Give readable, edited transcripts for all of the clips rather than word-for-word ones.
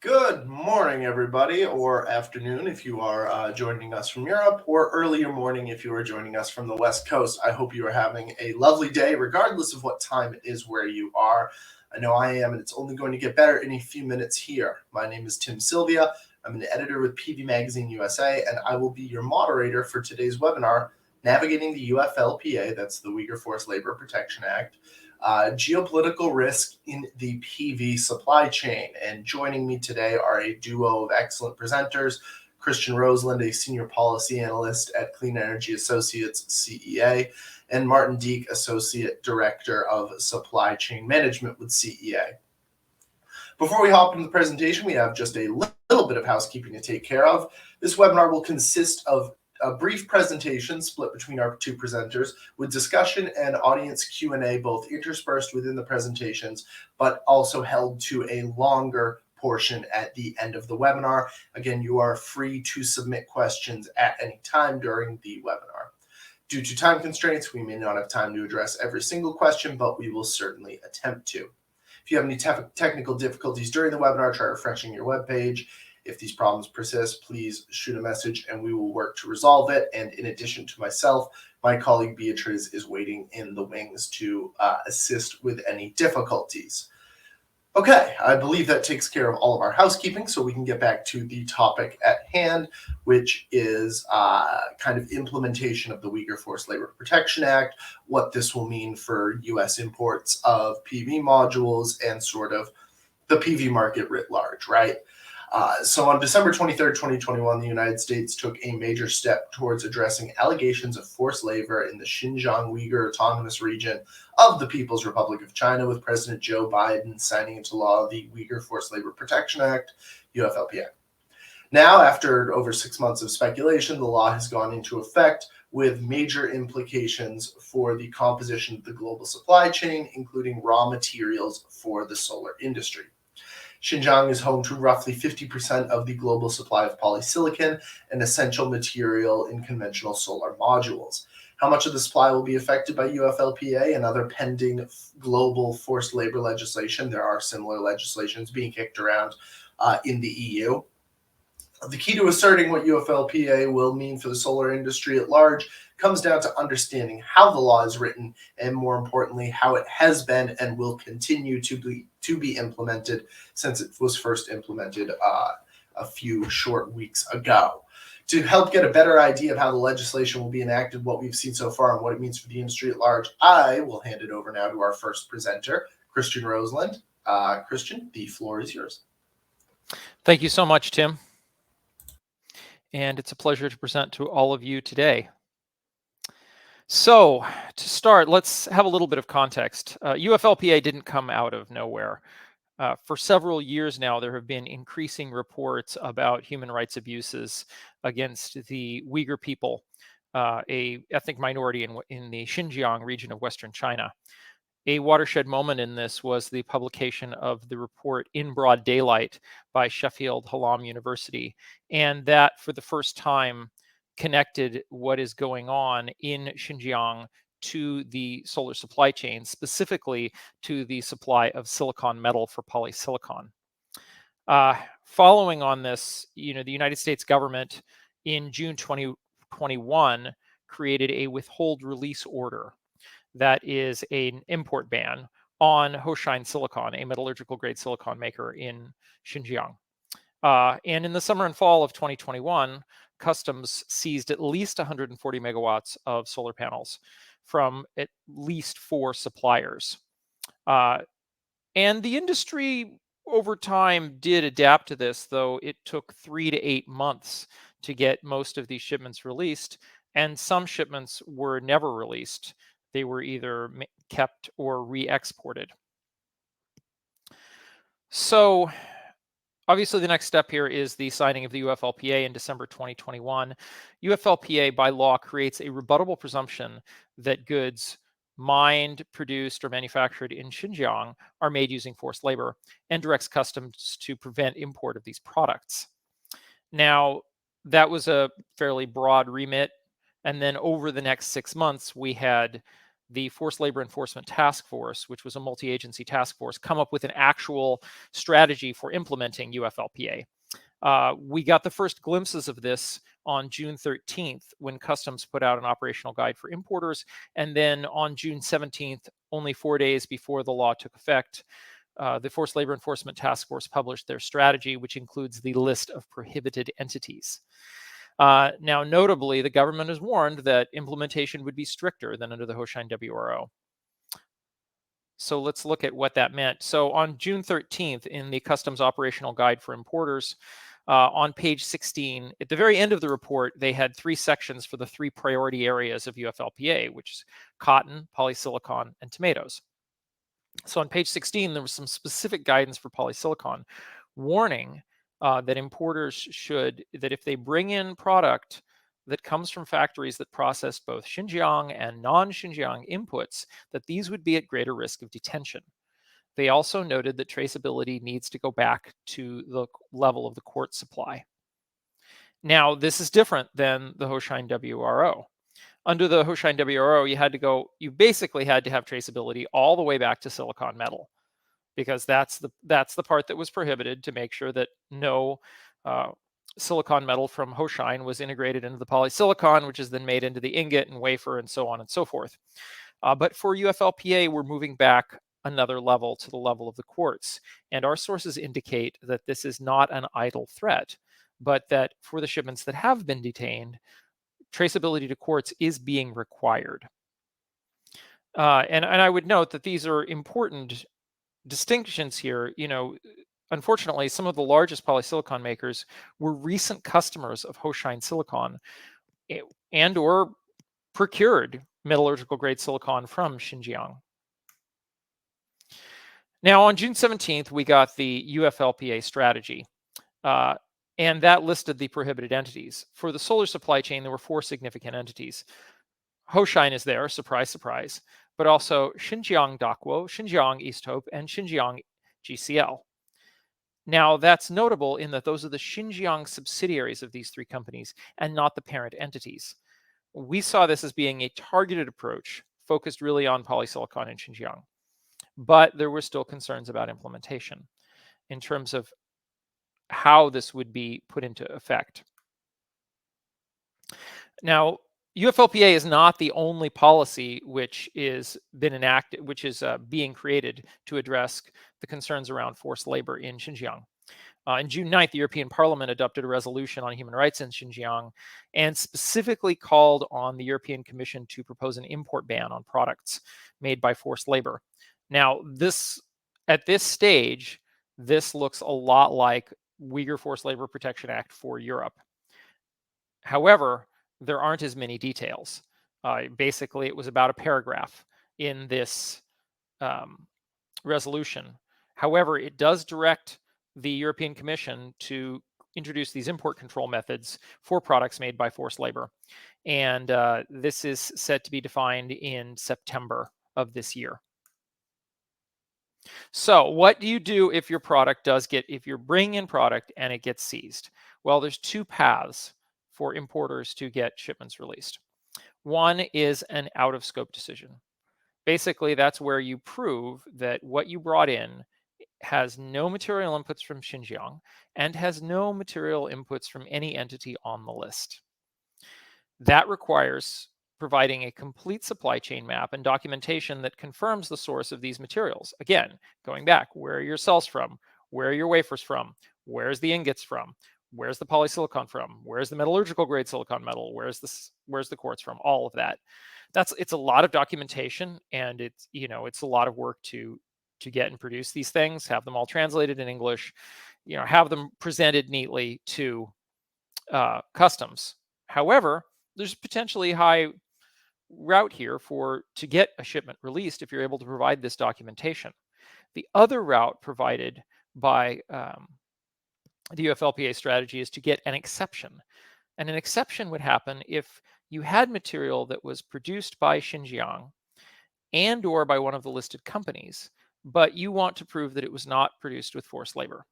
Good morning, everybody, or afternoon if you are joining us from Europe, or earlier morning if you are joining us from the West Coast. I hope you are having a lovely day, regardless of what time it is where you are. I know I am, and it's only going to get better in a few minutes here. My name is Tim Sylvia. I'm an editor with PV Magazine USA, and I will be your moderator for today's webinar, Navigating the UFLPA, that's the Uyghur Forced Labor Protection Act, geopolitical risk in the PV supply chain. And joining me today are a duo of excellent presenters, Christian Roseland, a senior policy analyst at Clean Energy Associates, CEA, and Martin Deek, associate director of supply chain management with CEA. Before we hop into the presentation, we have just a little bit of housekeeping to take care of. This webinar will consist of a brief presentation split between our two presenters with discussion and audience Q&A both interspersed within the presentations, but also held to a longer portion at the end of the webinar. Again, you are free to submit questions at any time during the webinar. Due to time constraints, we may not have time to address every single question, but we will certainly attempt to. If you have any technical difficulties during the webinar, try refreshing your web page. If these problems persist, please shoot a message and we will work to resolve it. And in addition to myself, my colleague Beatriz is waiting in the wings to assist with any difficulties. Okay, I believe that takes care of all of our housekeeping, so we can get back to the topic at hand, which is kind of implementation of the Uyghur Forced Labor Protection Act, what this will mean for U.S. imports of PV modules, and sort of the PV market writ large, right? So on December 23rd, 2021, the United States took a major step towards addressing allegations of forced labor in the Xinjiang Uyghur Autonomous Region of the People's Republic of China, with President Joe Biden signing into law the Uyghur Forced Labor Protection Act, UFLPA. Now, after over 6 months of speculation, the law has gone into effect with major implications for the composition of the global supply chain, including raw materials for the solar industry. Xinjiang is home to roughly 50% of the global supply of polysilicon, an essential material in conventional solar modules. How much of the supply will be affected by UFLPA and other pending global forced labor legislation? There are similar legislations being kicked around in the EU. The key to asserting what UFLPA will mean for the solar industry at large comes down to understanding how the law is written, and more importantly, how it has been and will continue to be implemented since it was first implemented a few short weeks ago. To help get a better idea of how the legislation will be enacted, what we've seen so far, and what it means for the industry at large, I will hand it over now to our first presenter, Christian Roseland. Christian, the floor is yours. Thank you so much, Tim. And it's a pleasure to present to all of you today. So to start, let's have a little bit of context. UFLPA didn't come out of nowhere. For several years now, there have been increasing reports about human rights abuses against the Uyghur people, a ethnic minority in the Xinjiang region of Western China. A watershed moment in this was the publication of the report In Broad Daylight by Sheffield Hallam University, and that for the first time connected what is going on in Xinjiang to the solar supply chain, specifically to the supply of silicon metal for polysilicon. Following on this, the United States government in June 2021 created a withhold release order that is an import ban on Hoshine Silicon, a metallurgical grade silicon maker in Xinjiang. And in the summer and fall of 2021, Customs seized at least 140 megawatts of solar panels from at least 4 suppliers. And the industry over time did adapt to this, though it took 3 to 8 months to get most of these shipments released, and some shipments were never released. They were either kept or re-exported. So obviously the next step here is the signing of the UFLPA in December 2021. UFLPA by law creates a rebuttable presumption that goods mined, produced, or manufactured in Xinjiang are made using forced labor, and directs customs to prevent import of these products. Now, that was a fairly broad remit. And then over the next 6 months, we had the Forced Labor Enforcement Task Force, which was a multi-agency task force, come up with an actual strategy for implementing UFLPA. We got the first glimpses of this on June 13th when Customs put out an operational guide for importers. And then on June 17th, only 4 days before the law took effect, the Forced Labor Enforcement Task Force published their strategy, which includes the list of prohibited entities. Now, notably, the government has warned that implementation would be stricter than under the Hoshine WRO. So let's look at what that meant. So on June 13th, in the Customs Operational Guide for Importers, on page 16, at the very end of the report, they had 3 sections for the 3 priority areas of UFLPA, which is cotton, polysilicon, and tomatoes. So on page 16, there was some specific guidance for polysilicon, warning that importers should, that if they bring in product that comes from factories that process both Xinjiang and non-Xinjiang inputs, that these would be at greater risk of detention. They also noted that traceability needs to go back to the level of the quart supply. Now, this is different than the Hoshine WRO. Under the Hoshine WRO, you basically had to have traceability all the way back to silicon metal, because that's the part that was prohibited, to make sure that no silicon metal from Hoshine was integrated into the polysilicon, which is then made into the ingot and wafer and so on and so forth. But for UFLPA, we're moving back another level to the level of the quartz. And our sources indicate that this is not an idle threat, but that for the shipments that have been detained, traceability to quartz is being required. And I would note that these are important distinctions here. Unfortunately, some of the largest polysilicon makers were recent customers of Hoshine Silicon and or procured metallurgical grade silicon from Xinjiang. Now, on June 17th, we got the UFLPA strategy, and that listed the prohibited entities. For the solar supply chain, there were 4 significant entities. Hoshine is there, surprise, surprise, but also Xinjiang Dakwo, Xinjiang East Hope, and Xinjiang GCL. Now, that's notable in that those are the Xinjiang subsidiaries of these 3 companies and not the parent entities. We saw this as being a targeted approach focused really on polysilicon in Xinjiang. But there were still concerns about implementation in terms of how this would be put into effect. Now, UFLPA is not the only policy which is being created to address the concerns around forced labor in Xinjiang. On June 9th, the European Parliament adopted a resolution on human rights in Xinjiang and specifically called on the European Commission to propose an import ban on products made by forced labor. Now, at this stage, this looks a lot like Uyghur Forced Labor Protection Act for Europe. However, there aren't as many details. Basically, it was about a paragraph in this resolution. However, it does direct the European Commission to introduce these import control methods for products made by forced labor. And this is set to be defined in September of this year. So what do you do if your product if you're bringing in product and it gets seized? Well, there's 2 paths for importers to get shipments released. One is an out of scope decision. Basically, that's where you prove that what you brought in has no material inputs from Xinjiang and has no material inputs from any entity on the list. That requires providing a complete supply chain map and documentation that confirms the source of these materials. Again, going back, where are your cells from? Where are your wafers from? Where's the ingots from? Where's the polysilicon from? Where's the metallurgical grade silicon metal? Where's the quartz from? All of that. It's a lot of documentation, and it's a lot of work to get and produce these things, have them all translated in English, have them presented neatly to customs. However, there's potentially high route here to get a shipment released if you're able to provide this documentation. The other route provided by the UFLPA strategy is to get an exception. And an exception would happen if you had material that was produced by Xinjiang and or by one of the listed companies, but you want to prove that it was not produced with forced labor.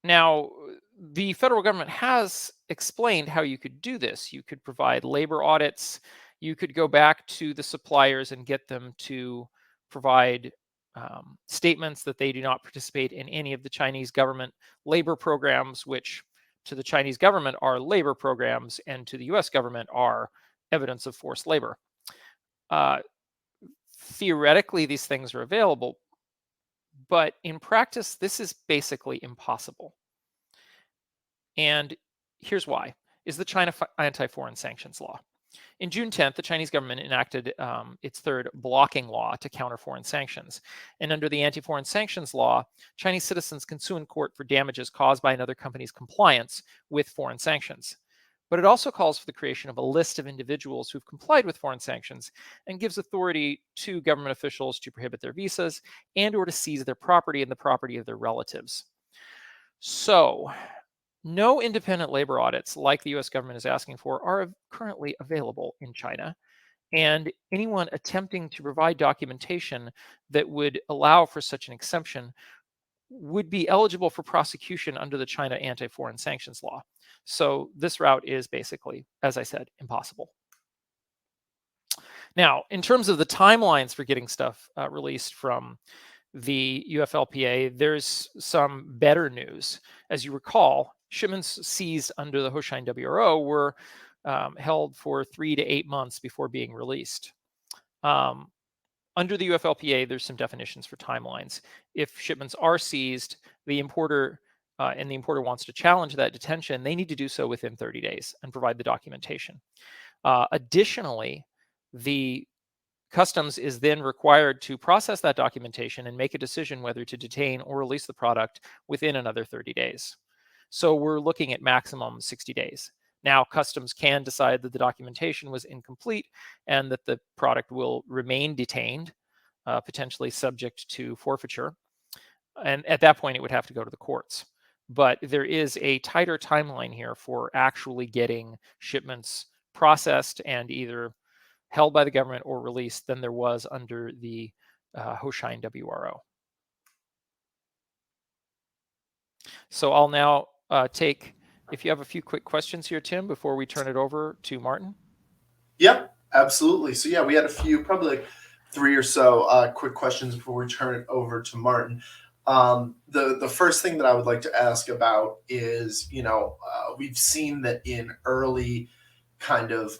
Now, the federal government has explained how you could do this. You could provide labor audits. you could go back to the suppliers and get them to provide statements that they do not participate in any of the Chinese government labor programs, which to the Chinese government are labor programs, and to the US government are evidence of forced labor. Theoretically, these things are available, but in practice, this is basically impossible. And here's why, is the China anti-foreign sanctions law. In June 10th, the Chinese government enacted its third blocking law to counter foreign sanctions. And under the anti-foreign sanctions law, Chinese citizens can sue in court for damages caused by another company's compliance with foreign sanctions. But it also calls for the creation of a list of individuals who've complied with foreign sanctions and gives authority to government officials to prohibit their visas and or to seize their property and the property of their relatives. So, no independent labor audits like the US government is asking for are currently available in China. And anyone attempting to provide documentation that would allow for such an exemption would be eligible for prosecution under the China anti-foreign sanctions law. So this route is basically, as I said, impossible. Now, in terms of the timelines for getting stuff released from the UFLPA, there's some better news. As you recall, shipments seized under the Hoshine WRO were held for 3 to 8 months before being released. Under the UFLPA, there's some definitions for timelines. If shipments are seized, the importer and the importer wants to challenge that detention, they need to do so within 30 days and provide the documentation. Additionally, the Customs is then required to process that documentation and make a decision whether to detain or release the product within another 30 days. So we're looking at maximum 60 days. Now, Customs can decide that the documentation was incomplete and that the product will remain detained, potentially subject to forfeiture. And at that point, it would have to go to the courts. But there is a tighter timeline here for actually getting shipments processed and either held by the government or released than there was under the Hoshine WRO. So I'll now take, if you have a few quick questions here, Tim, before we turn it over to Martin. Yep, absolutely. So yeah, we had a few, probably like 3 or so quick questions before we turn it over to Martin. The first thing that I would like to ask about is, we've seen that in early kind of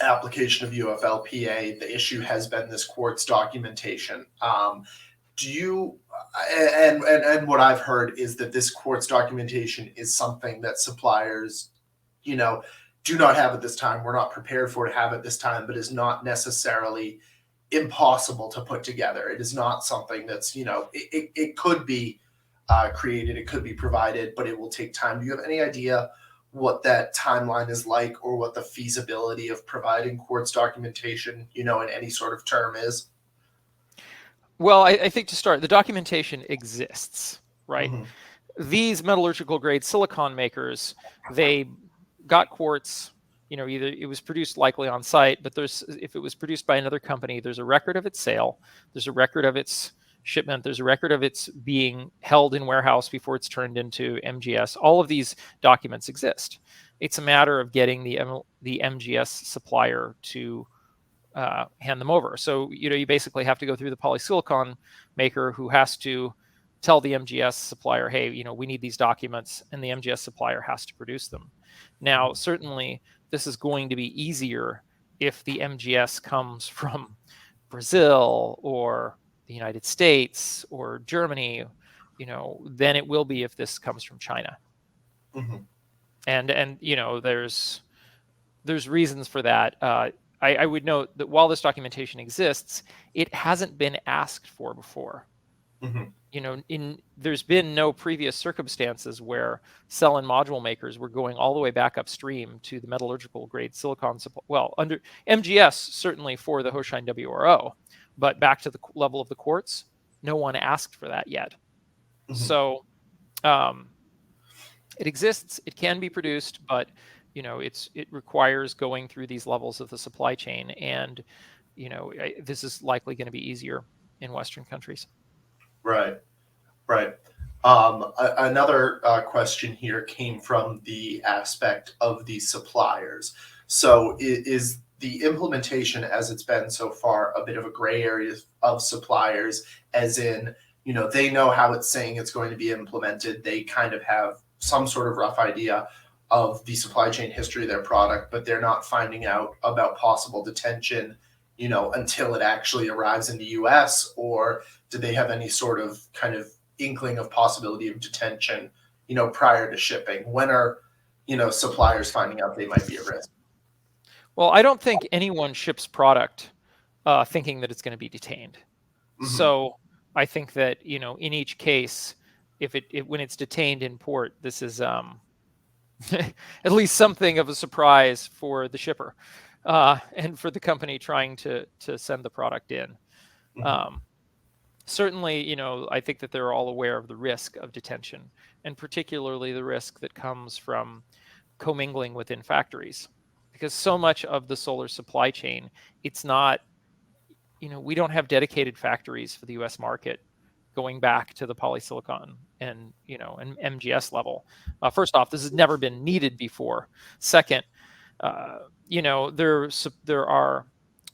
application of UFLPA, the issue has been this quartz documentation. Do you and what I've heard is that this quartz documentation is something that suppliers, do not have at this time. We're not prepared for to have at this time, but is not necessarily impossible to put together. It is not something that's, it could be created, it could be provided, but it will take time. Do you have any idea what that timeline is like, or what the feasibility of providing quartz documentation, in any sort of term is? Well, I think to start, the documentation exists, right? Mm-hmm. These metallurgical grade silicon makers, they got quartz, either it was produced likely on site, but if it was produced by another company, there's a record of its sale, there's a record of its shipment, there's a record of its being held in warehouse before it's turned into MGS. All of these documents exist. It's a matter of getting the MGS supplier to hand them over. So, you basically have to go through the polysilicon maker, who has to tell the MGS supplier, hey, we need these documents, and the MGS supplier has to produce them. Now, certainly, this is going to be easier if the MGS comes from Brazil or the United States or Germany, than it will be if this comes from China. Mm-hmm. And there's reasons for that. I would note that while this documentation exists, it hasn't been asked for before. Mm-hmm. There's been no previous circumstances where cell and module makers were going all the way back upstream to the metallurgical grade silicon supply. Well, under MGS, certainly for the Hoshine WRO, but back to the level of the quartz, no one asked for that yet. Mm-hmm. So it exists, it can be produced, but it requires going through these levels of the supply chain, and this is likely going to be easier in Western countries. Right. Another question here came from the aspect of the suppliers. So is the implementation as it's been so far a bit of a gray area of suppliers, as in, they know how it's saying it's going to be implemented. They kind of have some sort of rough idea of the supply chain history of their product, but they're not finding out about possible detention, until it actually arrives in the US? Or do they have any sort of kind of inkling of possibility of detention, prior to shipping? When are, suppliers finding out they might be at risk? Well, I don't think anyone ships product thinking that it's going to be detained. Mm-hmm. So I think that, in each case, if when it's detained in port, this is at least something of a surprise for the shipper and for the company trying to send the product in. Mm-hmm. Certainly, I think that they're all aware of the risk of detention, and particularly the risk that comes from commingling within factories, because so much of the solar supply chain, it's not, we don't have dedicated factories for the US market going back to the polysilicon and MGS level. First off, this has never been needed before. Second, there are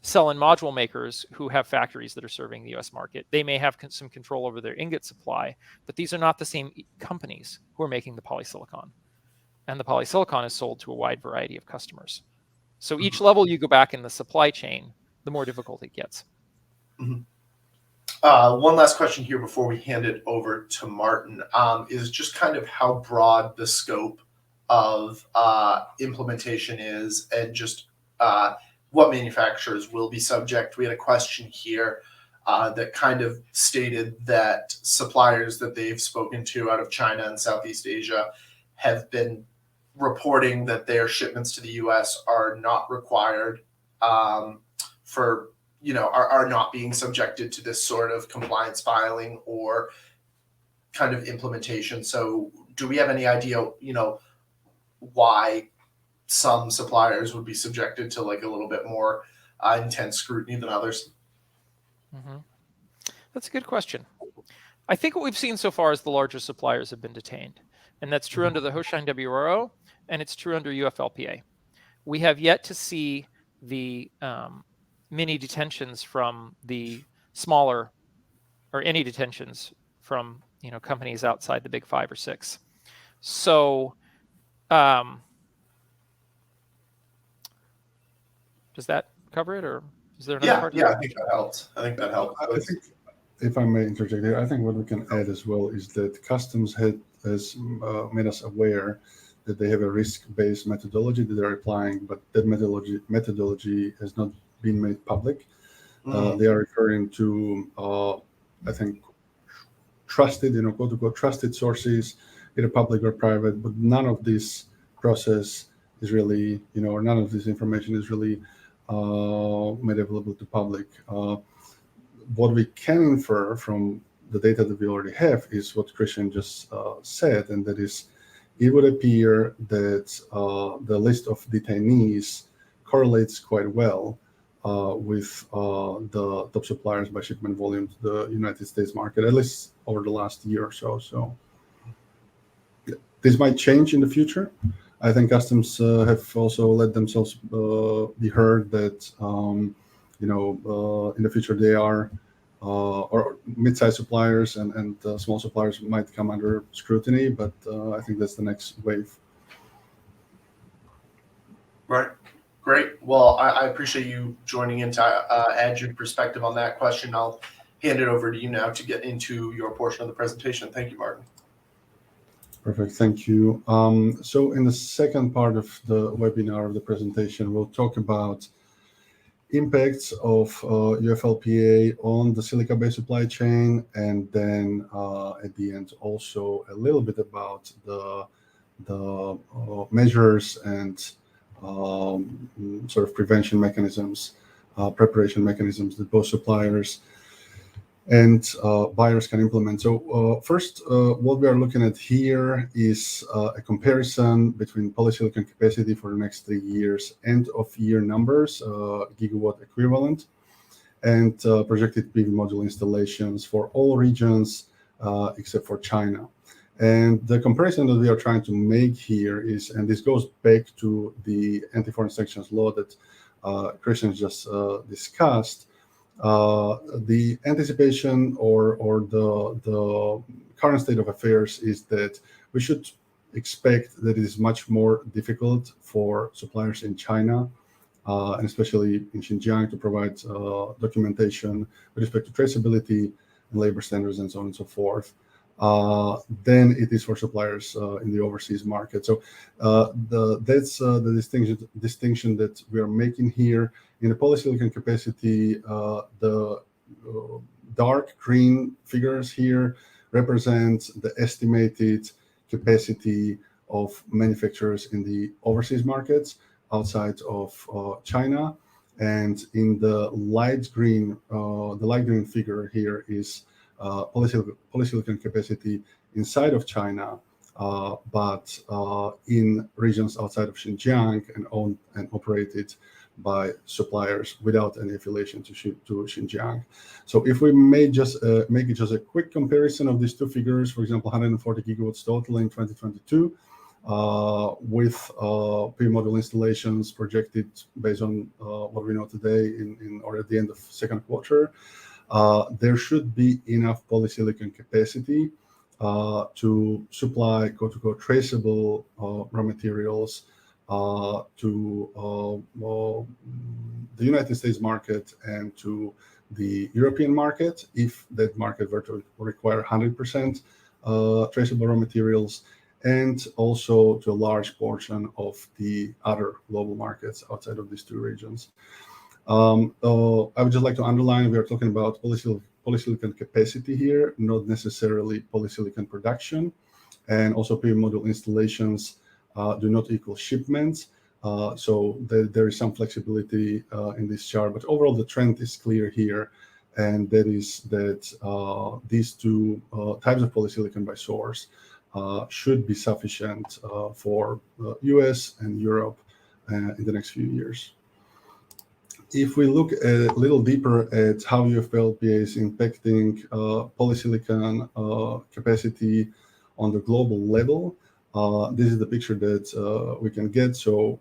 cell and module makers who have factories that are serving the US market. They may have some control over their ingot supply, but these are not the same companies who are making the polysilicon. And the polysilicon is sold to a wide variety of customers. So each level you go back in the supply chain, the more difficult it gets. Mm-hmm. One last question here before we hand it over to Martin, is just kind of how broad the scope of implementation is, and just what manufacturers will be subject. We had a question here that kind of stated that suppliers that they've spoken to out of China and Southeast Asia have been reporting that their shipments to the US are not required for, are not being subjected to this sort of compliance filing or kind of implementation. So do we have any idea, why some suppliers would be subjected to like a little bit more intense scrutiny than others? Mm-hmm. That's a good question. I think what we've seen so far is the larger suppliers have been detained, and that's true under the Hoshine WRO, and it's true under UFLPA. We have yet to see the mini detentions from the smaller, or any detentions from companies outside the big 5 or 6. So does that cover it, or is there another part? Yeah, I think that helps. I think, if I may interject here, I think what we can add as well is that customs has made us aware that they have a risk-based methodology that they're applying, but that methodology has not been made public. They are referring to, I think, trusted, quote unquote, trusted sources, either public or private, but none of this process is really, or none of this information is really made available to public. What we can infer from the data that we already have is what Christian just said, and that is, it would appear that the list of detainees correlates quite well with the top suppliers by shipment volume to the United States market, at least over the last year or so. So this might change in the future. I think customs have also let themselves be heard that in the future they are or mid-sized suppliers and small suppliers might come under scrutiny, but I think that's the next wave. Right. Great. Well, I appreciate you joining in to add your perspective on that question. I'll hand it over to you now to get into your portion of the presentation. Thank you, Martin. Perfect. Thank you. So in the second part of the webinar of the presentation, we'll talk about impacts of UFLPA on the silica-based supply chain, and then at the end also a little bit about the measures and sort of prevention mechanisms, preparation mechanisms that both suppliers and buyers can implement. So first, what we are looking at here is a comparison between polysilicon capacity for the next 3 years, end of year numbers, gigawatt equivalent, and projected PV module installations for all regions except for China. And the comparison that we are trying to make here is, and this goes back to the anti-foreign sanctions law that Christian just discussed, the anticipation or the current state of affairs is that we should expect that it is much more difficult for suppliers in China, and especially in Xinjiang, to provide documentation with respect to traceability and labor standards and so on and so forth, than it is for suppliers in the overseas market. So that's the distinction that we are making here. In the polysilicon capacity, the dark green figures here represent the estimated capacity of manufacturers in the overseas markets outside of China, and in the light green figure here is polysilicon capacity inside of China, but in regions outside of Xinjiang and owned and operated by suppliers without any affiliation to Xinjiang. So if we may just make it just a quick comparison of these two figures, for example, 140 gigawatts total in 2022, with PV module installations projected based on what we know today or at the end of second quarter, there should be enough polysilicon capacity to supply quote-unquote traceable raw materials to the United States market and to the European market, if that market were to require 100% traceable raw materials, and also to a large portion of the other global markets outside of these two regions. I would just like to underline, we are talking about polysilicon capacity here, not necessarily polysilicon production. And also PV module installations do not equal shipments. So there is some flexibility in this chart, but overall the trend is clear here. And that is that these two types of polysilicon by source should be sufficient for US and Europe in the next few years. If we look a little deeper at how UFLPA is impacting polysilicon capacity on the global level, this is the picture that we can get. So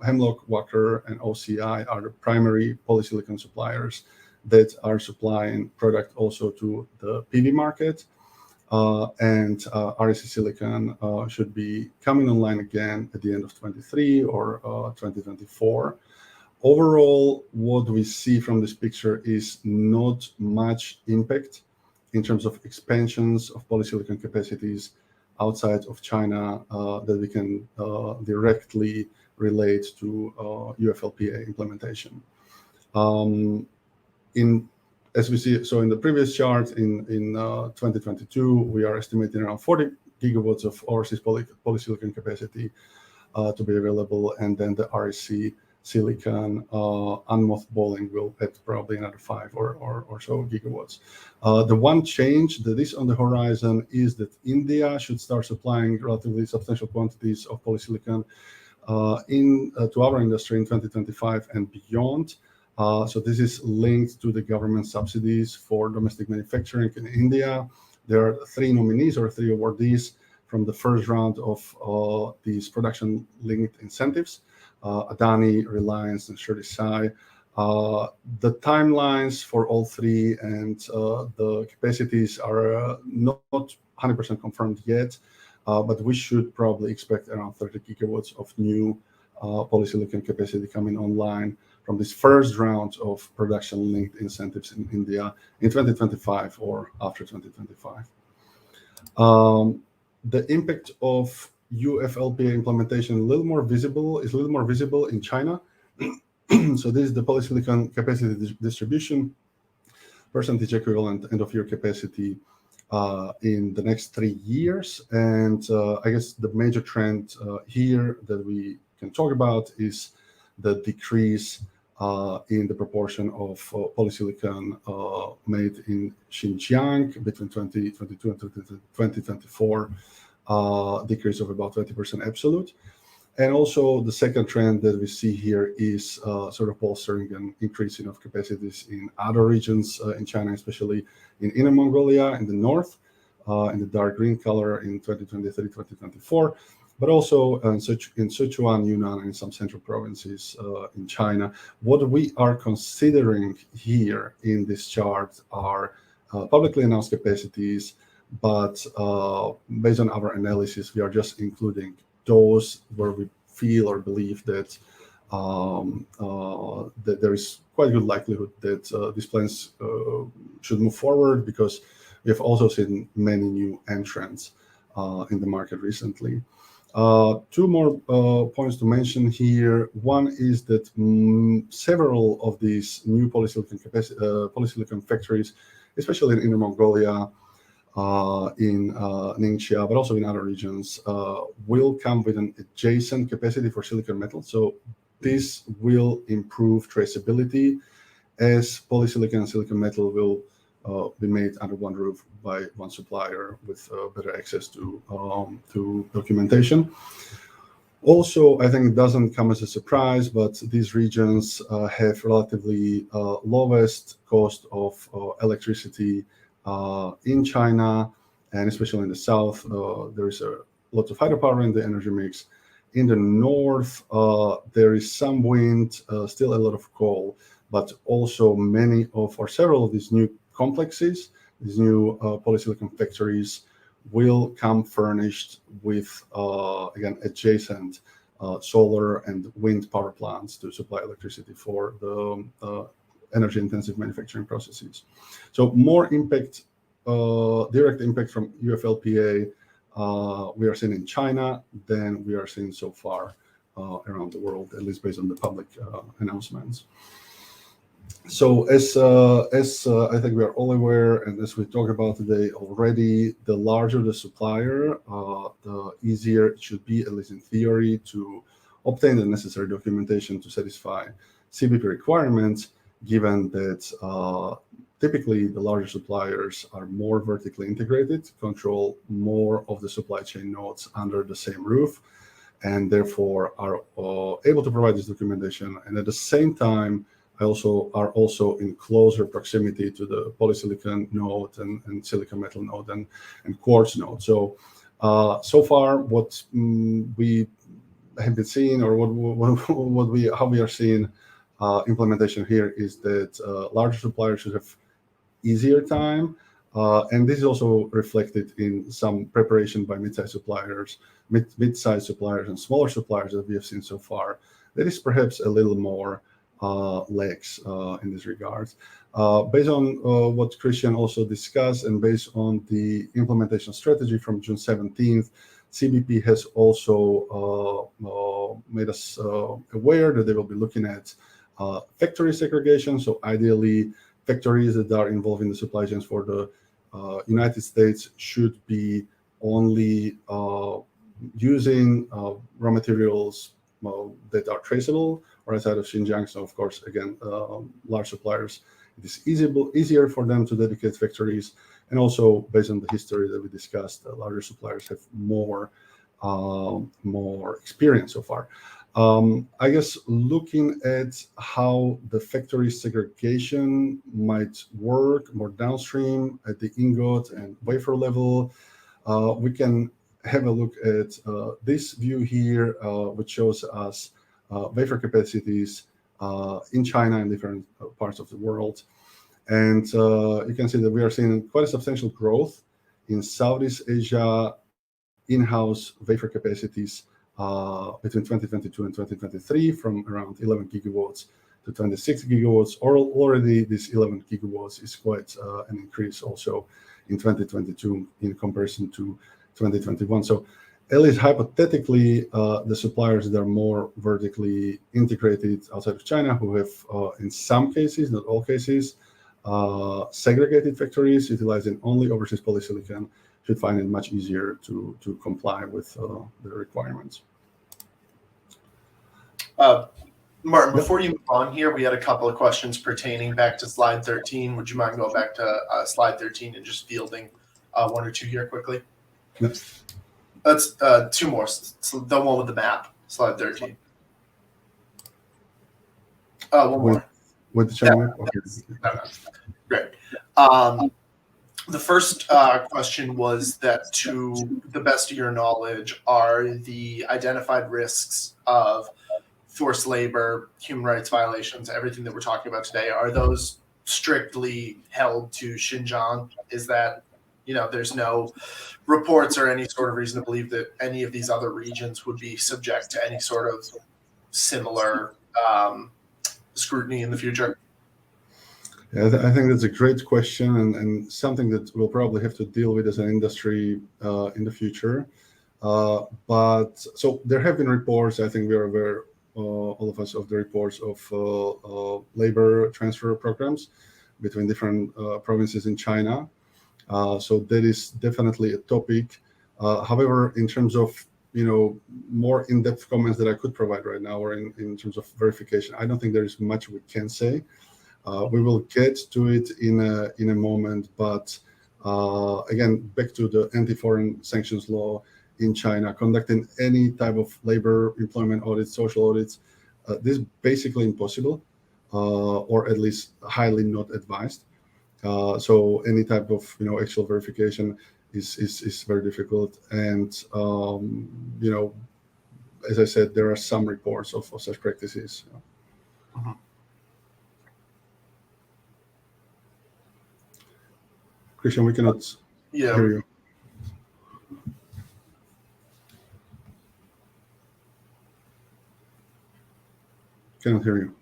Hemlock, Wacker, and OCI are the primary polysilicon suppliers that are supplying product also to the PV market. And REC Silicon should be coming online again at the end of 23 or 2024. Overall, what we see from this picture is not much impact in terms of expansions of polysilicon capacities outside of China that we can directly relate to UFLPA implementation. As we see, so in the previous chart in 2022, we are estimating around 40 gigawatts of overseas polysilicon capacity to be available, and then the REC Silicon unmothballing will add probably another 5 or so gigawatts. The one change that is on the horizon is that India should start supplying relatively substantial quantities of polysilicon to our industry in 2025 and beyond. So this is linked to the government subsidies for domestic manufacturing in India. There are 3 nominees or 3 awardees from the first round of these production-linked incentives. Adani, Reliance, and Shirdi Sai. The timelines for all 3 and the capacities are not 100% confirmed yet, but we should probably expect around 30 gigawatts of new polysilicon capacity coming online from this first round of production-linked incentives in India in 2025 or after 2025. The impact of UFLPA implementation is a little more visible in China. So this is the polysilicon capacity distribution percentage equivalent end of year capacity in the next 3 years. And I guess the major trend here that we can talk about is the decrease in the proportion of polysilicon made in Xinjiang between 2022 and 2024. Decrease of about 20% absolute. And also the second trend that we see here is sort of bolstering and increasing of capacities in other regions in China, especially in Inner Mongolia in the north, in the dark green color in 2023, 2024, but also in Sichuan, Yunnan, and some central provinces in China. What we are considering here in this chart are publicly announced capacities, but based on our analysis, we are just including those where we feel or believe that that there is quite a good likelihood that these plans should move forward, because we have also seen many new entrants in the market recently. Two more points to mention here. One is that several of these new polysilicon factories, especially in Inner Mongolia, in Ningxia, but also in other regions, will come with an adjacent capacity for silicon metal. So this will improve traceability, as polysilicon and silicon metal will be made under one roof by one supplier with better access to documentation. Also, I think it doesn't come as a surprise, but these regions have relatively lowest cost of electricity in China, and especially in the south. There is a lot of hydropower in the energy mix. In the north, there is some wind, still a lot of coal, but also many of, or several of these new complexes, these new polysilicon factories will come furnished with, again, adjacent solar and wind power plants to supply electricity for the energy-intensive manufacturing processes. So more impact, direct impact from UFLPA we are seeing in China than we are seeing so far around the world, at least based on the public announcements. So as I think we are all aware, and as we talked about today already, the larger the supplier, the easier it should be, at least in theory, to obtain the necessary documentation to satisfy CBP requirements, given that typically the larger suppliers are more vertically integrated, control more of the supply chain nodes under the same roof, and therefore are able to provide this documentation, and at the same time are also in closer proximity to the polysilicon node and silicon metal node and quartz node. So so far what we have been seeing, or how we are seeing implementation here, is that larger suppliers should have easier time, and this is also reflected in some preparation by mid-sized suppliers and smaller suppliers that we have seen so far. That is perhaps a little more legs in this regard. Based on what Christian also discussed, and based on the implementation strategy from June 17th, CBP has also made us aware that they will be looking at factory segregation. So ideally, factories that are involved in the supply chains for the United States should be only using raw materials that are traceable, or outside of Xinjiang. So of course, again, large suppliers, it is easier for them to dedicate factories. And also, based on the history that we discussed, larger suppliers have more experience so far. I guess looking at how the factory segregation might work more downstream at the ingot and wafer level, we can have a look at this view here, which shows us wafer capacities in China and different parts of the world. And you can see that we are seeing quite a substantial growth in Southeast Asia in-house wafer capacities between 2022 and 2023, from around 11 gigawatts to 26 gigawatts. Already this 11 gigawatts is quite an increase also in 2022 in comparison to 2021. So at least hypothetically, the suppliers that are more vertically integrated outside of China, who have in some cases, not all cases, segregated factories utilizing only overseas polysilicon, should find it much easier to comply with the requirements. Martin, before you move on here, we had a couple of questions pertaining back to slide 13. Would you mind going back to slide 13 and just fielding one or two here quickly? Yes. That's two more. So the one with the map, slide 13. One more. With the China map? Okay. Great. The first question was that, to the best of your knowledge, are the identified risks of forced labor, human rights violations, everything that we're talking about today, are those strictly held to Xinjiang? Is that, there's no reports or any sort of reason to believe that any of these other regions would be subject to any sort of similar scrutiny in the future? Yeah, I think that's a great question, and something that we'll probably have to deal with as an industry in the future. But so there have been reports. I think we are aware, all of us, of the reports of labor transfer programs between different provinces in China. So that is definitely a topic. However, in terms of more in-depth comments that I could provide right now, or in terms of verification, I don't think there is much we can say. We will get to it in a moment, but again, back to the anti-foreign sanctions law in China, conducting any type of labor, employment audits, social audits, this is basically impossible, or at least highly not advised. So any type of actual verification is very difficult, and as I said, there are some reports of such practices. Mm-hmm. Christian, we cannot hear you. Cannot hear you.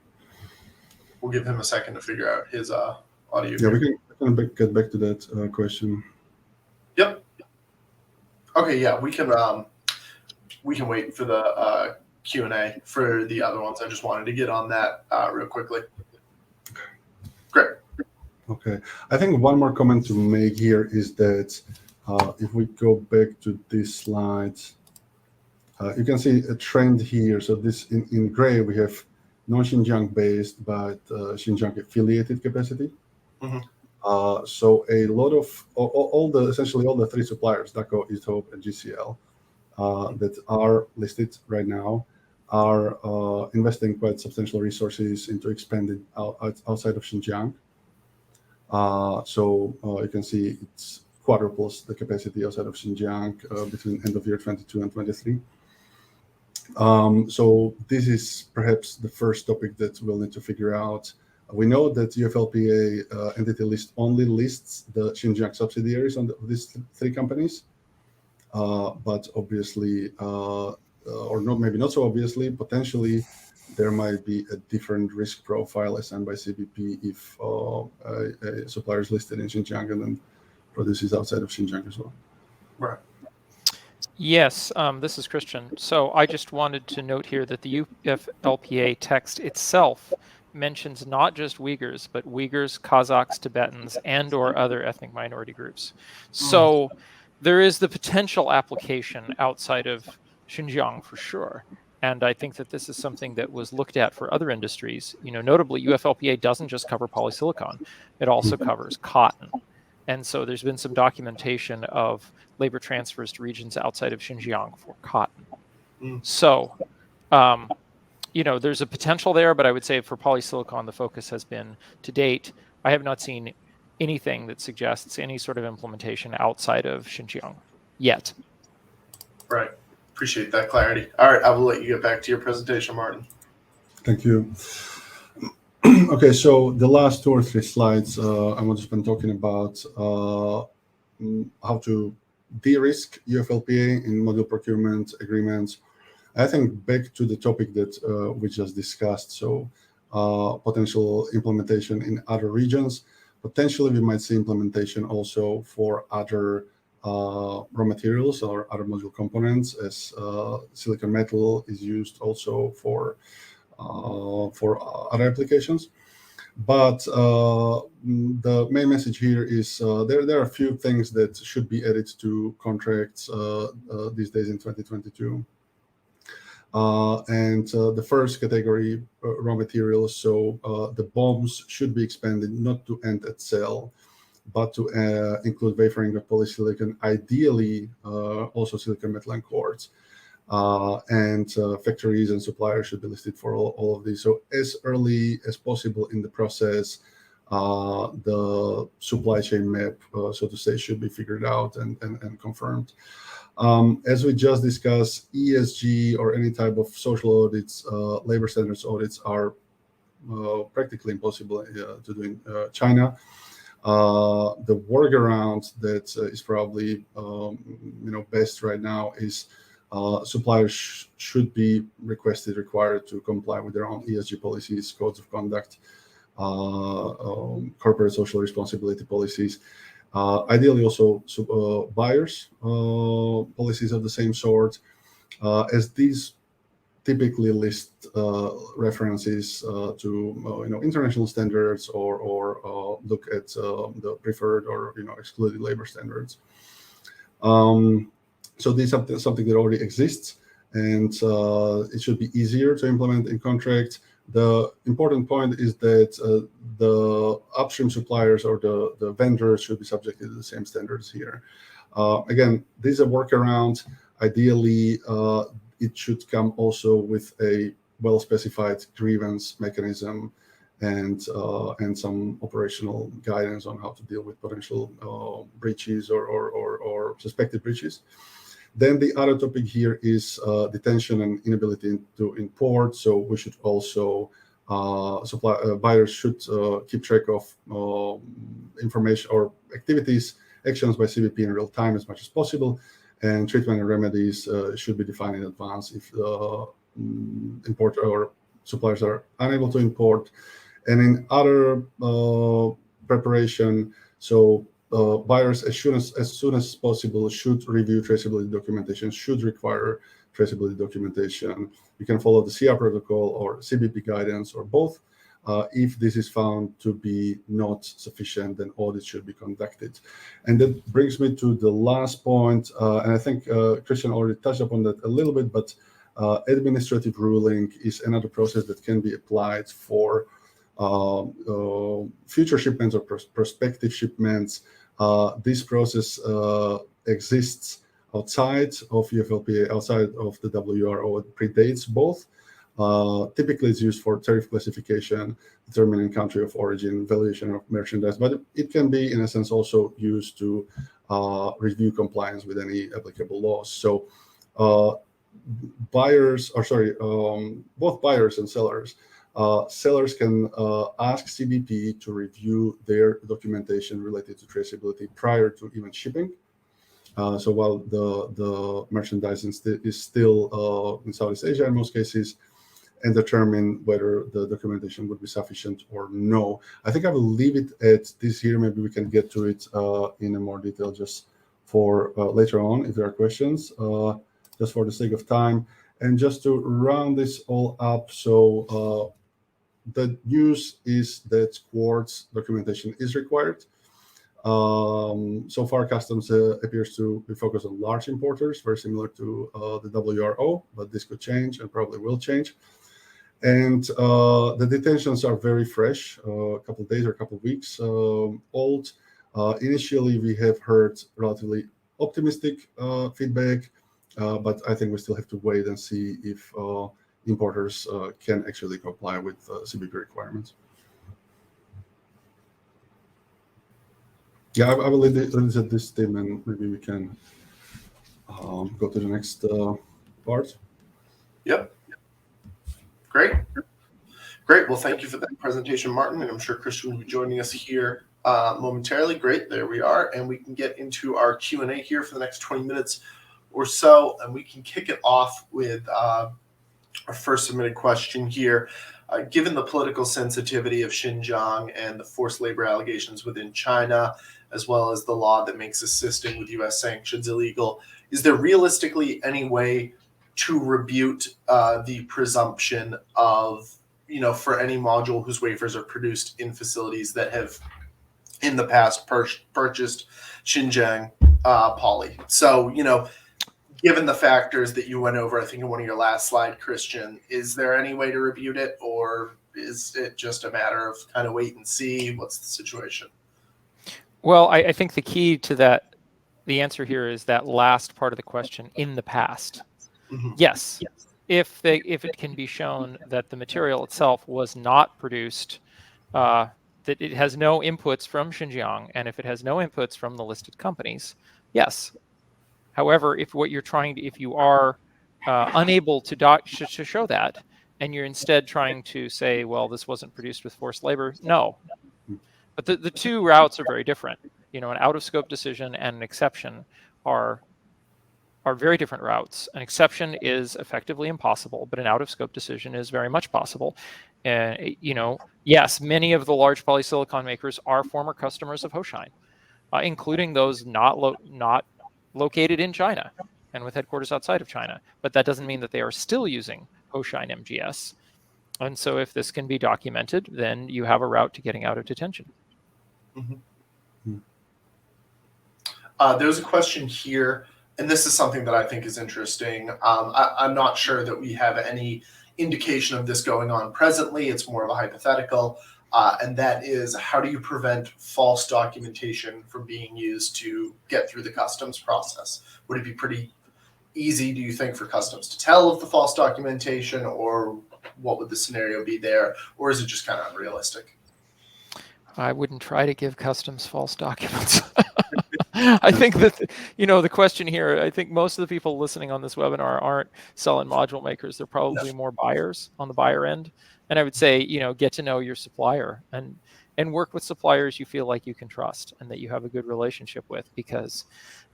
We'll give him a second to figure out his audio. Yeah, we can get back to that question. Yep. Okay. Yeah, we can wait for the Q&A for the other ones. I just wanted to get on that real quickly. Great. Okay. I think one more comment to make here is that if we go back to this slide, you can see a trend here. So this in gray, we have non-Xinjiang based, but Xinjiang affiliated capacity. Mm-hmm. So a lot of essentially all the three suppliers, DACO, East Hope, and GCL, that are listed right now, are investing quite substantial resources into expanding outside of Xinjiang. So you can see it's quadruples the capacity outside of Xinjiang between end of year 22 and 23. So this is perhaps the first topic that we'll need to figure out. We know that UFLPA entity list only lists the Xinjiang subsidiaries on these three companies, but obviously, or not, maybe not so obviously, potentially there might be a different risk profile assigned by CBP if a supplier is listed in Xinjiang and then produces outside of Xinjiang as well. Right. Yes, this is Christian. So I just wanted to note here that the UFLPA text itself mentions not just Uyghurs, but Uyghurs, Kazakhs, Tibetans, and/or other ethnic minority groups. So there is the potential application outside of Xinjiang for sure. And I think that this is something that was looked at for other industries. Notably, UFLPA doesn't just cover polysilicon; it also covers cotton. And so there's been some documentation of labor transfers to regions outside of Xinjiang for cotton. So, there's a potential there, but I would say for polysilicon, the focus has been, to date, I have not seen anything that suggests any sort of implementation outside of Xinjiang yet. Right. Appreciate that clarity. All right, I will let you get back to your presentation, Martin. Thank you. Okay, so the last 2 or 3 slides, I want to spend talking about how to de-risk UFLPA in module procurement agreements. I think back to the topic that we just discussed, so potential implementation in other regions. Potentially, we might see implementation also for other raw materials or other module components, as silicon metal is used also for other applications. But the main message here is there are a few things that should be added to contracts these days in 2022. And the first category, raw materials, so the BOMs should be expanded not to end at cell, but to include wafering of polysilicon, ideally also silicon metal and quartz. And factories and suppliers should be listed for all of these. So as early as possible in the process, the supply chain map, so to say, should be figured out and confirmed. As we just discussed, ESG or any type of social audits, labor standards audits are practically impossible to do in China. The workaround that is probably best right now is suppliers should be required to comply with their own ESG policies, codes of conduct, corporate social responsibility policies. Ideally, also buyers policies of the same sort, as these typically list references to international standards or look at the preferred or excluded labor standards. So this is something that already exists, and it should be easier to implement in contracts. The important point is that the upstream suppliers or the vendors should be subjected to the same standards here. Again, this is a workaround. Ideally, it should come also with a well-specified grievance mechanism and some operational guidance on how to deal with potential breaches or suspected breaches. Then the other topic here is detention and inability to import. So we should also buyers should keep track of information or actions by CBP in real time as much as possible, and treatment and remedies should be defined in advance if importer or suppliers are unable to import. And in other preparation, so buyers as soon as possible should review traceability documentation, should require traceability documentation. You can follow the CR protocol or CBP guidance or both. If this is found to be not sufficient, then audits should be conducted. And that brings me to the last point, and I think Christian already touched upon that a little bit, but administrative ruling is another process that can be applied for future shipments or prospective shipments. This process exists outside of UFLPA, outside of the WRO. It predates both. Typically, it's used for tariff classification, determining country of origin, valuation of merchandise, but it can be, in a sense, also used to review compliance with any applicable laws. So, both buyers and sellers. Sellers can ask CBP to review their documentation related to traceability prior to even shipping. So while the merchandise is still in Southeast Asia in most cases, and determine whether the documentation would be sufficient or no. I think I will leave it at this here. Maybe we can get to it in a more detail just for later on if there are questions, just for the sake of time. And just to round this all up, so the news is that quartz documentation is required. So far, customs appears to be focused on large importers, very similar to the WRO, but this could change and probably will change. And the detentions are very fresh, a couple of days or a couple of weeks old. Initially, we have heard relatively optimistic feedback, but I think we still have to wait and see if importers can actually comply with CBP requirements. Yeah, I will leave it at this statement. Maybe we can go to the next part. Yep. Great. Well, thank you for that presentation, Martin, and I'm sure Christian will be joining us here momentarily. Great, there we are, and we can get into our Q&A here for the next 20 minutes or so, and we can kick it off with our first submitted question here. Given the political sensitivity of Xinjiang and the forced labor allegations within China, as well as the law that makes assisting with U.S. sanctions illegal, is there realistically any way to rebut the presumption of, for any module whose wafers are produced in facilities that have in the past purchased Xinjiang poly? So, given the factors that you went over, I think in one of your last slides, Christian, is there any way to rebut it, or is it just a matter of kind of wait and see? What's the situation? Well, I think the key to that, the answer here is that last part of the question, in the past. Mm-hmm. Yes. If it can be shown that the material itself was not produced that it has no inputs from Xinjiang, and if it has no inputs from the listed companies, yes. However, if you are unable to show that, and you're instead trying to say, well, this wasn't produced with forced labor, no. But the two routes are very different. An out-of-scope decision and an exception are very different routes. An exception is effectively impossible, but an out-of-scope decision is very much possible. And yes, many of the large polysilicon makers are former customers of Hoshine, including those not located in China and with headquarters outside of China. But that doesn't mean that they are still using Hoshine MGS. And so if this can be documented, then you have a route to getting out of detention. Mm-hmm. There's a question here, and this is something that I think is interesting. I'm not sure that we have any indication of this going on presently. It's more of a hypothetical, and that is, how do you prevent false documentation from being used to get through the customs process? Would it be pretty easy, do you think, for customs to tell of the false documentation, or what would the scenario be there, or is it just kind of unrealistic? I wouldn't try to give customs false documents. I think that, the question here, I think most of the people listening on this webinar aren't cell and module makers. They're probably more buyers on the buyer end. And I would say, get to know your supplier and work with suppliers you feel like you can trust and that you have a good relationship with, because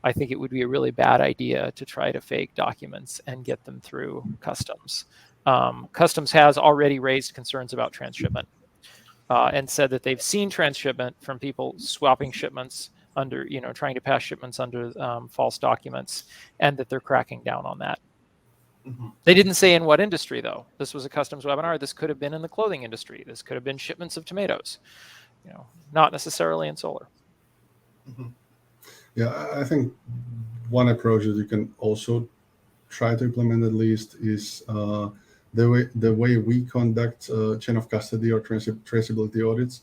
I think it would be a really bad idea to try to fake documents and get them through customs. Customs has already raised concerns about transshipment and said that they've seen transshipment from people swapping shipments under, trying to pass shipments under false documents, and that they're cracking down on that. Mm-hmm. They didn't say in what industry, though. This was a customs webinar. This could have been in the clothing industry. This could have been shipments of tomatoes, not necessarily in solar. Mm-hmm. Yeah, I think one approach that you can also try to implement at least is the way we conduct chain of custody or traceability audits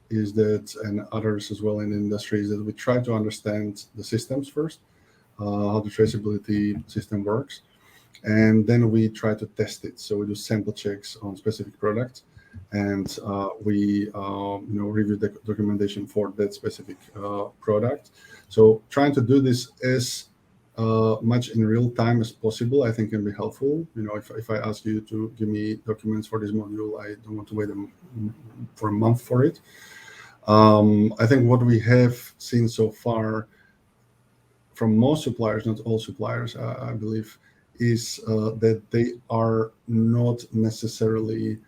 is that, and others as well in the industry, is that we try to understand the systems first, how the traceability system works, and then we try to test it. So we do sample checks on specific products, and we review the documentation for that specific product. So trying to do this as much in real time as possible, I think, can be helpful. If I ask you to give me documents for this module, I don't want to wait for a month for it. I think what we have seen so far from most suppliers, not all suppliers, I believe, is that they are not necessarily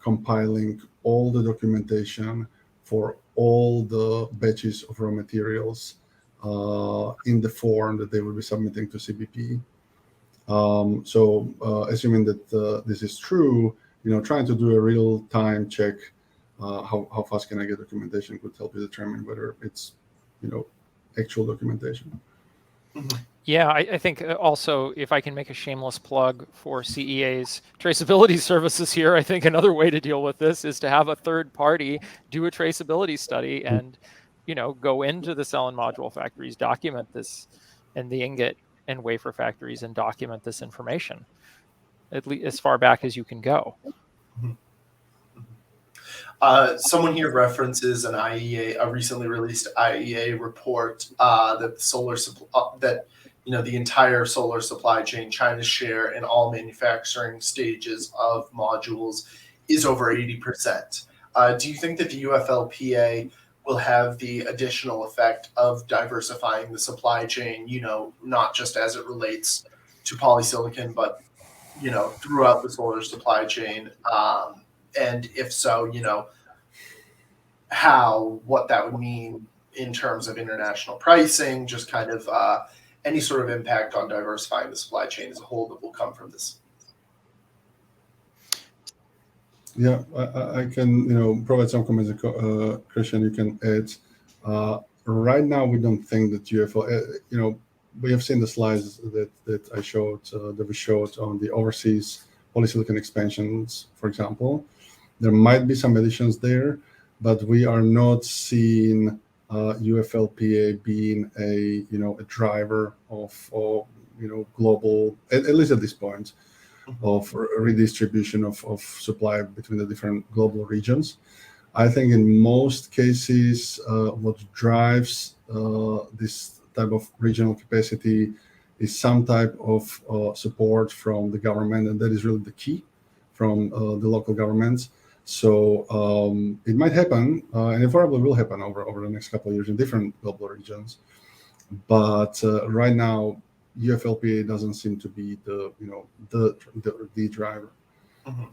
compiling all the documentation for all the batches of raw materials in the form that they will be submitting to CBP. So assuming that this is true, trying to do a real-time check, how fast can I get documentation, could help you determine whether it's, actual documentation. Mm-hmm. Yeah, I think also, if I can make a shameless plug for CEA's traceability services here, I think another way to deal with this is to have a third party do a traceability study and, go into the cell and module factories, document this, and the ingot and wafer factories, and document this information, at least as far back as you can go. Mm-hmm. Someone here references a recently released IEA report that the entire solar supply chain, China's share in all manufacturing stages of modules is over 80%. Do you think that the UFLPA will have the additional effect of diversifying the supply chain, not just as it relates to polysilicon, but, throughout the solar supply chain? And if so, what that would mean in terms of international pricing, just kind of any sort of impact on diversifying the supply chain as a whole that will come from this. Yeah, I can, provide some comments. Christian, you can add. Right now, we don't think that UFO, we have seen the slides that I showed, that we showed on the overseas polysilicon expansions, for example. There might be some additions there, but we are not seeing UFLPA being a driver of global, at least at this point, of redistribution of supply between the different global regions. I think in most cases, what drives this type of regional capacity is some type of support from the government, and that is really the key from the local governments. So it might happen, and it probably will happen over the next couple of years in different global regions. But right now, UFLPA doesn't seem to be the driver. Mm-hmm.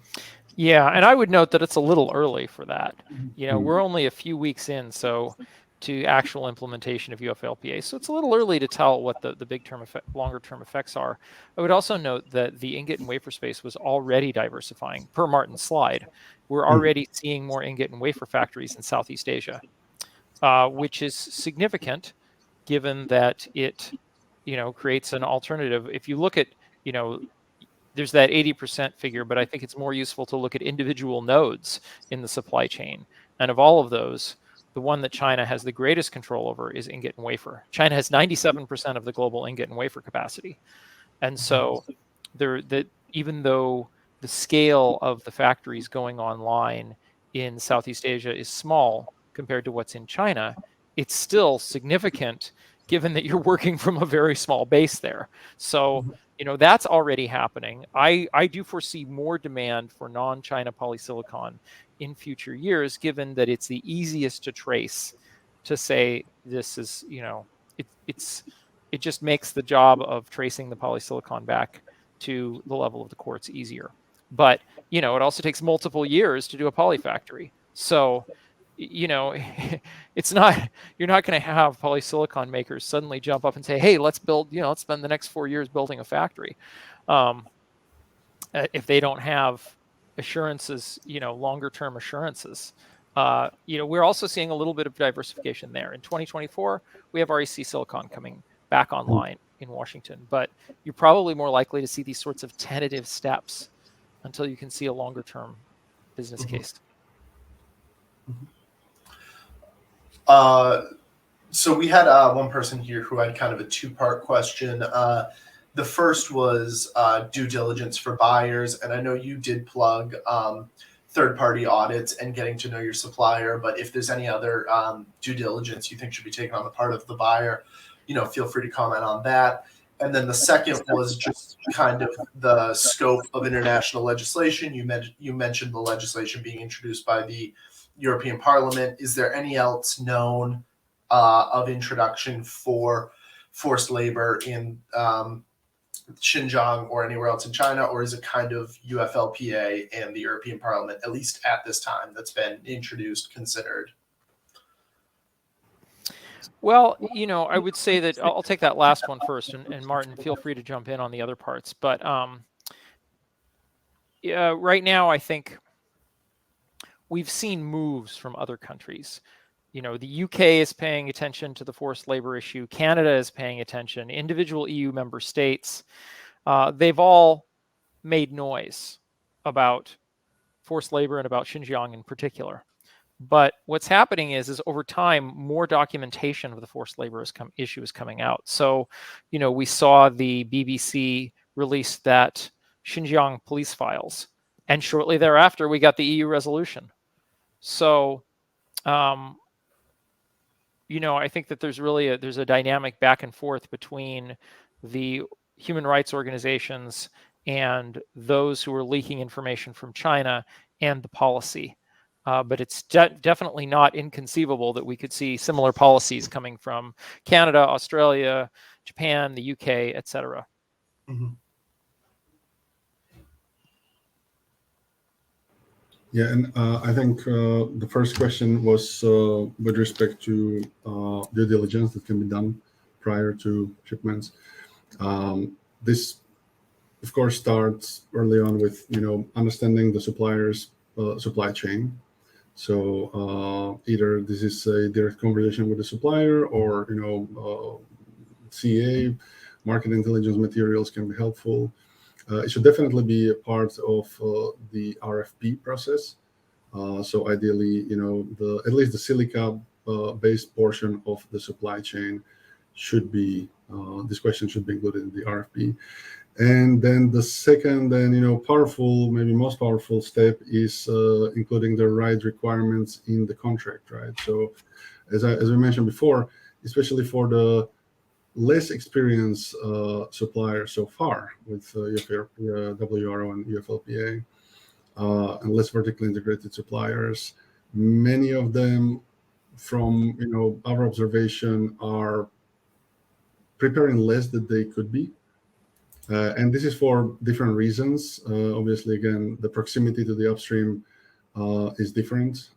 Yeah, and I would note that it's a little early for that. We're only a few weeks in, to actual implementation of UFLPA. So it's a little early to tell what the big term longer term effects are. I would also note that the ingot and wafer space was already diversifying. Per Martin's slide, we're already seeing more ingot and wafer factories in Southeast Asia, which is significant given that it, creates an alternative. If you look at, there's that 80% figure, but I think it's more useful to look at individual nodes in the supply chain. And of all of those, the one that China has the greatest control over is ingot and wafer. China has 97% of the global ingot and wafer capacity. And so even though the scale of the factories going online in Southeast Asia is small compared to what's in China, it's still significant given that you're working from a very small base there. So, that's already happening. I do foresee more demand for non-China polysilicon in future years, given that it's the easiest to trace, to say this is, it just makes the job of tracing the polysilicon back to the level of the quartz easier. But, it also takes multiple years to do a poly factory. So, it's not, you're not going to have polysilicon makers suddenly jump up and say, hey, let's build, let's spend the next 4 years building a factory. If they don't have assurances, longer term assurances. We're also seeing a little bit of diversification there. In 2024, we have REC Silicon coming back online in Washington, but you're probably more likely to see these sorts of tentative steps until you can see a longer term business case. So we had one person here who had kind of a two-part question. The first was due diligence for buyers, and I know you did plug third-party audits and getting to know your supplier, but if there's any other due diligence you think should be taken on the part of the buyer, feel free to comment on that. And then the second was just kind of the scope of international legislation. You mentioned the legislation being introduced by the European Parliament. Is there any else known of introduction for forced labor in Xinjiang or anywhere else in China, or is it kind of UFLPA and the European Parliament, at least at this time, that's been introduced, considered? Well, I would say that I'll take that last one first, and Martin, feel free to jump in on the other parts. But right now, I think we've seen moves from other countries. The UK is paying attention to the forced labor issue. Canada is paying attention. Individual EU member states, they've all made noise about forced labor and about Xinjiang in particular. But what's happening is over time, more documentation of the forced labor issue is coming out. So, we saw the BBC release that Xinjiang police files, and shortly thereafter, we got the EU resolution. So, I think that there's a dynamic back and forth between the human rights organizations and those who are leaking information from China and the policy. But it's definitely not inconceivable that we could see similar policies coming from Canada, Australia, Japan, the UK, etc. Mm-hmm. Yeah, and I think the first question was with respect to due diligence that can be done prior to shipments. This, of course, starts early on with understanding the supplier's supply chain. So either this is a direct conversation with the supplier, or CA, market intelligence materials can be helpful. It should definitely be a part of the RFP process. So ideally, at least the silica based portion of the supply chain should be this question should be included in the RFP. And then the second and powerful, maybe most powerful step is including the right requirements in the contract, right? So as we mentioned before, especially for the less experienced suppliers so far with WRO and UFLPA, and less vertically integrated suppliers, many of them, from our observation, are preparing less than they could be. And this is for different reasons. Obviously, again, the proximity to the upstream is different.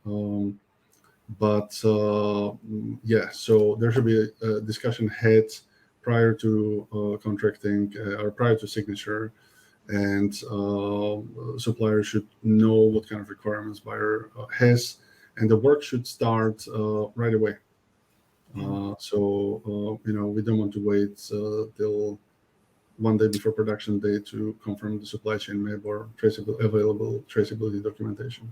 But yeah, so there should be a discussion had prior to contracting or prior to signature, and suppliers should know what kind of requirements buyer has, and the work should start right away. So we don't want to wait till one day before production day to confirm the supply chain map or available traceability documentation.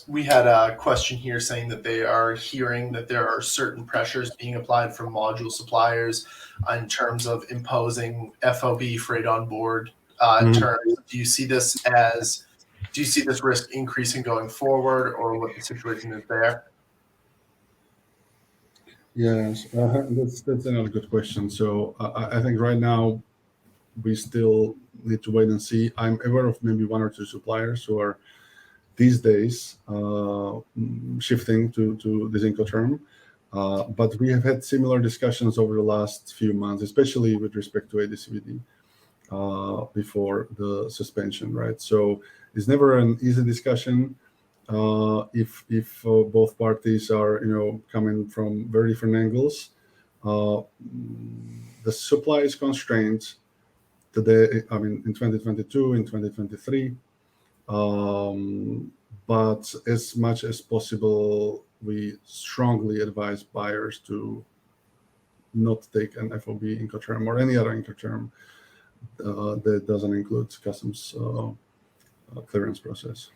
We had a question here saying that they are hearing that there are certain pressures being applied from module suppliers in terms of imposing FOB freight on board terms. Do you see this risk increasing going forward, or what the situation is there? Yes, that's another good question. So I think right now we still need to wait and see. I'm aware of maybe one or two suppliers who are these days shifting to this Incoterm, but we have had similar discussions over the last few months, especially with respect to ADCVD before the suspension, right? So it's never an easy discussion. If both parties are coming from very different angles. The supply is constrained today, I mean, in 2022, in 2023, but as much as possible, we strongly advise buyers to not take an FOB Incoterm or any other Incoterm that doesn't include customs clearance process.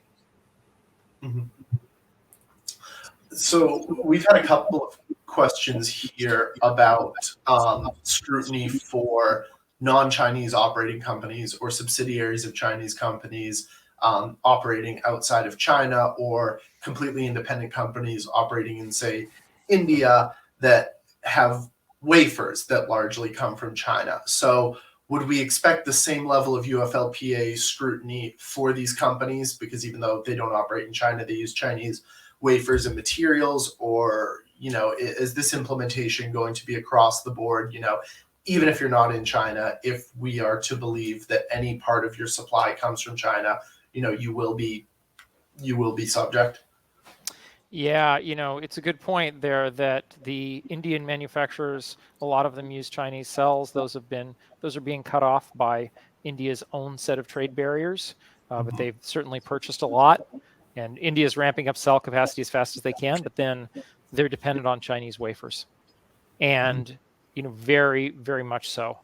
So we've had a couple of questions here about scrutiny for non-Chinese operating companies or subsidiaries of Chinese companies operating outside of China, or completely independent companies operating in, say, India, that have wafers that largely come from China. So would we expect the same level of UFLPA scrutiny for these companies, because even though they don't operate in China, they use Chinese wafers and materials? Or is this implementation going to be across the board, even if you're not in China, if we are to believe that any part of your supply comes from China, you will be subject? Yeah, it's a good point there that the Indian manufacturers, a lot of them use Chinese cells. Those are being cut off by India's own set of trade barriers, but they've certainly purchased a lot. And India is ramping up cell capacity as fast as they can, but then they're dependent on Chinese wafers, and very, very much so.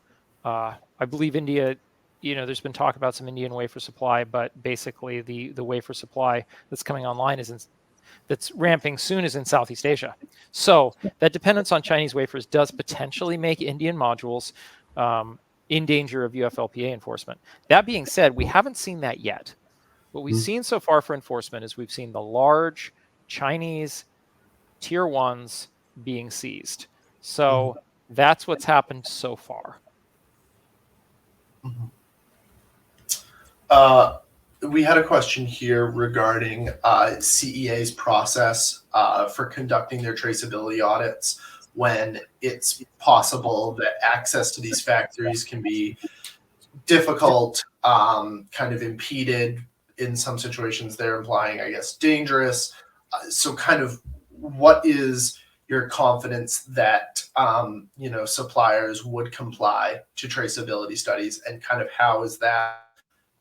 I believe India. There's been talk about some Indian wafer supply, but basically the wafer supply that's coming online that's ramping soon is in Southeast Asia. So that dependence on Chinese wafers does potentially make Indian modules in danger of UFLPA enforcement. That being said, we haven't seen that yet. What we've seen so far for enforcement is we've seen the large Chinese tier ones being seized. So that's what's happened so far. We had a question here regarding CEA's process for conducting their traceability audits, when it's possible that access to these factories can be difficult, kind of impeded. In some situations, they're implying, I guess, dangerous. So kind of what is your confidence that suppliers would comply to traceability studies, and kind of how is that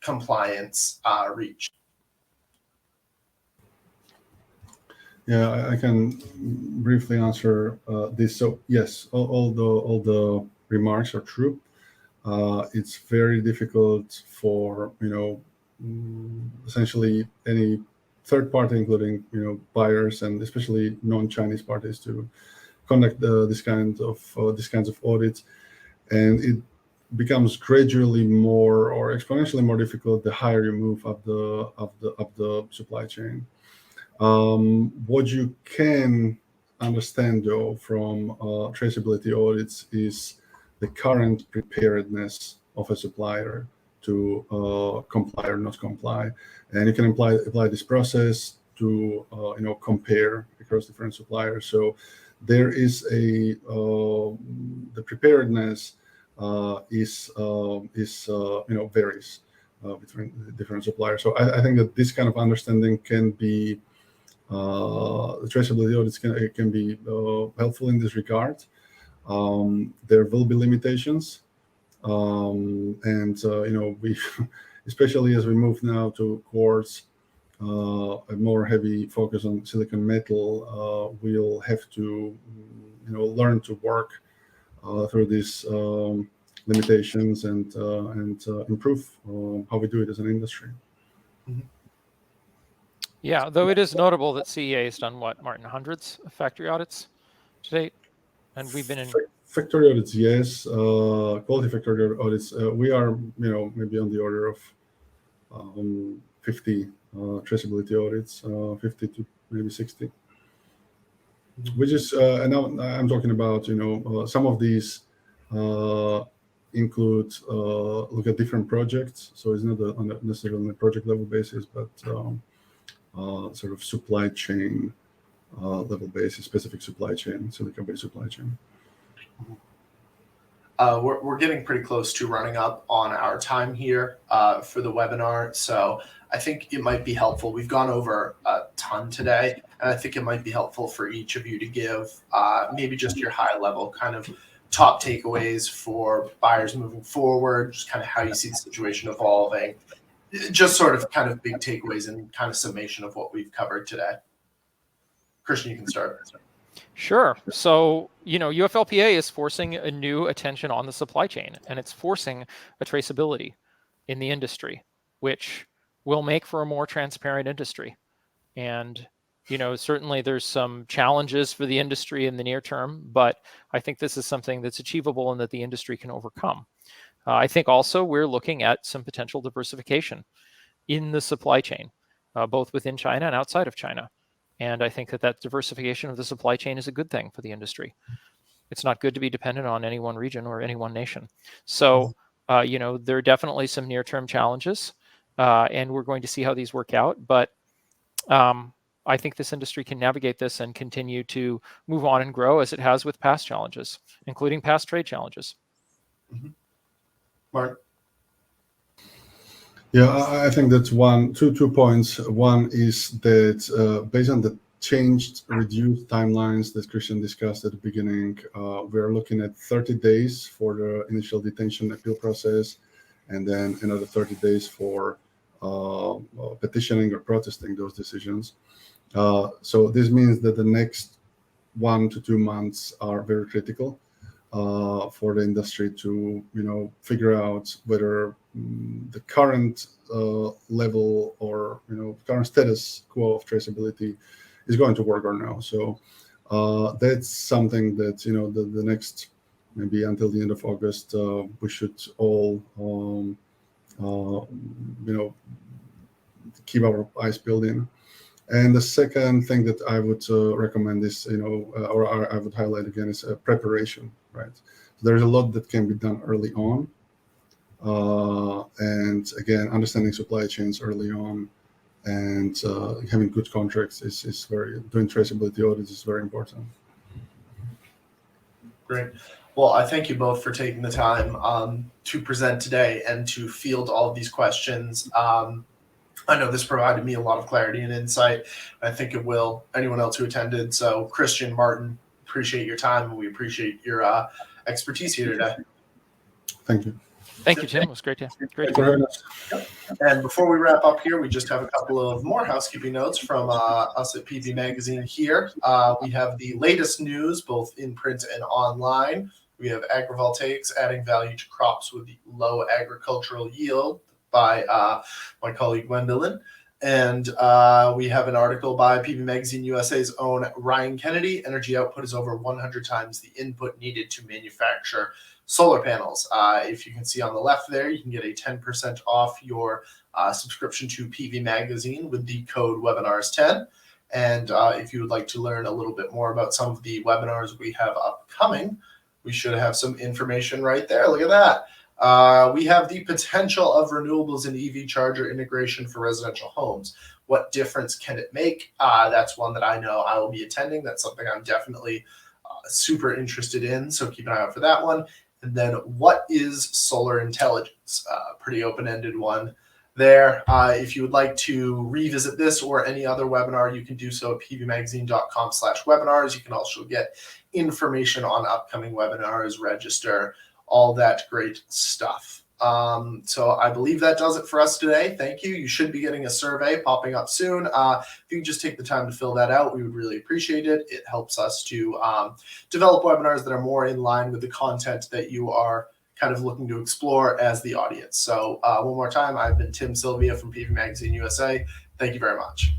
compliance reached? Yeah, I can briefly answer this. So yes, all the remarks are true. It's very difficult for essentially any third party, including buyers and especially non-Chinese parties, to conduct these kinds of audits, and it becomes gradually more or exponentially more difficult the higher you move up the supply chain. What you can understand, though, from traceability audits is the current preparedness of a supplier to comply or not comply, and you can apply this process to compare across different suppliers. So there is the preparedness is varies between different suppliers. So I think that this kind of understanding can be the traceability audits can be helpful in this regard. There will be limitations, and we especially as we move now towards a more heavy focus on silicon metal, we'll have to learn to work through these limitations and improve how we do it as an industry. Yeah, though it is notable that CEA has done what, Martin, hundreds of factory audits to date, and we've been in factory audits, yes. Quality factory audits, we are maybe on the order of 50 traceability audits, 50 to maybe 60. Which is, and now I'm talking about, some of these include look at different projects. So it's not necessarily on a project level basis, but sort of supply chain level basis, specific supply chain, silicon-based supply chain. We're getting pretty close to running up on our time here for the webinar. So I think it might be helpful. We've gone over a ton today, and I think it might be helpful for each of you to give maybe just your high level kind of top takeaways for buyers moving forward, just kind of how you see the situation evolving, just sort of kind of big takeaways and kind of summation of what we've covered today. Christian, you can start. Sure. So, UFLPA is forcing a new attention on the supply chain, and it's forcing a traceability in the industry, which will make for a more transparent industry. And, certainly there's some challenges for the industry in the near term, but I think this is something that's achievable and that the industry can overcome. I think also we're looking at some potential diversification in the supply chain, both within China and outside of China. And I think that diversification of the supply chain is a good thing for the industry. It's not good to be dependent on any one region or any one nation. So, there are definitely some near-term challenges, and we're going to see how these work out. But I think this industry can navigate this and continue to move on and grow as it has with past challenges, including past trade challenges. Mm-hmm. Mark? Yeah, I think that's two points. One is that based on the changed, reduced timelines that Christian discussed at the beginning, we're looking at 30 days for the initial detention appeal process, and then another 30 days for petitioning or protesting those decisions. So this means that the next 1 to 2 months are very critical for the industry to figure out whether the current level or current status quo of traceability is going to work or no. So that's something that the next, maybe until the end of August, we should all keep our eyes peeled in. And the second thing that I would recommend is, or I would highlight again, is preparation, right? So there's a lot that can be done early on. And again, understanding supply chains early on and having good contracts is doing traceability audits is very important. Great. Well, I thank you both for taking the time to present today and to field all of these questions. I know this provided me a lot of clarity and insight. I think it will anyone else who attended. So Christian, Martin, appreciate your time, and we appreciate your expertise here today. Thank you. Thank you, Tim. It was great to hear us. And before we wrap up here, we just have a couple of more housekeeping notes from us at PV Magazine here. We have the latest news, both in print and online. We have agrivoltaics adding value to crops with low agricultural yield by my colleague Gwendolyn. And we have an article by PV Magazine USA's own Ryan Kennedy. Energy output is over 100 times the input needed to manufacture solar panels. If you can see on the left there, you can get a 10% off your subscription to PV Magazine with the code webinars10. And if you would like to learn a little bit more about some of the webinars we have upcoming, we should have some information right there. Look at that. We have the potential of renewables and EV charger integration for residential homes. What difference can it make? That's one that I know I will be attending. That's something I'm definitely super interested in. So keep an eye out for that one. And then what is solar intelligence? Pretty open-ended one there. If you would like to revisit this or any other webinar, you can do so at pvmagazine.com/webinars. You can also get information on upcoming webinars, register, all that great stuff. So I believe that does it for us today. Thank you. You should be getting a survey popping up soon. If you could just take the time to fill that out, we would really appreciate it. It helps us to develop webinars that are more in line with the content that you are kind of looking to explore as the audience. So one more time, I've been Tim Sylvia from PV Magazine USA. Thank you very much.